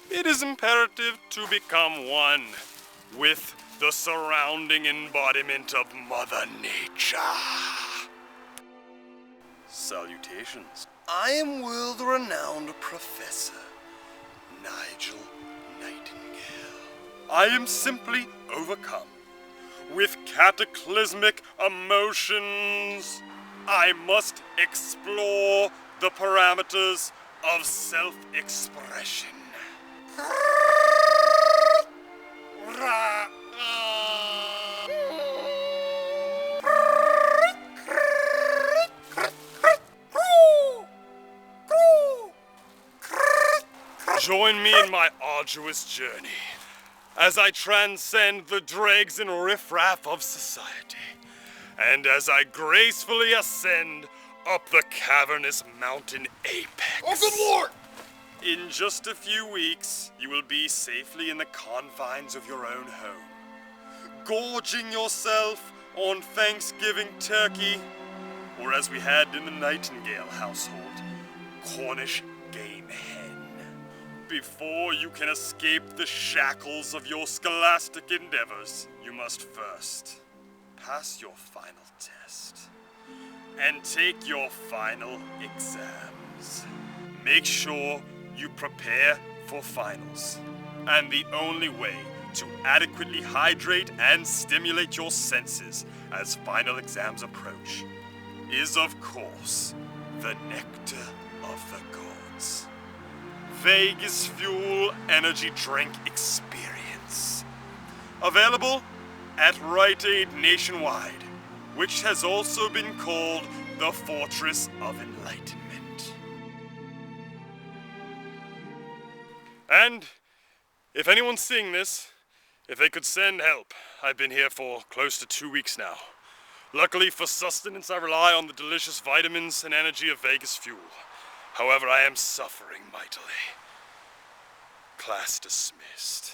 it is imperative to become one with the surrounding embodiment of Mother Nature. Salutations. I am world-renowned Professor Nightingale. I am simply overcome with cataclysmic emotions. I must explore the parameters of self-expression. Join me in my arduous journey as I transcend the dregs and riffraff of society, and as I gracefully ascend up the cavernous mountain apex. Oh, good lord! In just a few weeks, you will be safely in the confines of your own home, gorging yourself on Thanksgiving turkey, or as we had in the Nightingale household, Cornish game hen. Before you can escape the shackles of your scholastic endeavors, you must first pass your final test and take your final exams. Make sure you prepare for finals. And the only way to adequately hydrate and stimulate your senses as final exams approach is, of course, the nectar of the gods. Vegas Fuel Energy Drink Experience. Available at Rite Aid nationwide, which has also been called the Fortress of Enlightenment. And if anyone's seeing this, if they could send help. I've been here for close to 2 weeks now. Luckily for sustenance, I rely on the delicious vitamins and energy of Vegas Fuel. However, I am suffering mightily. Class dismissed.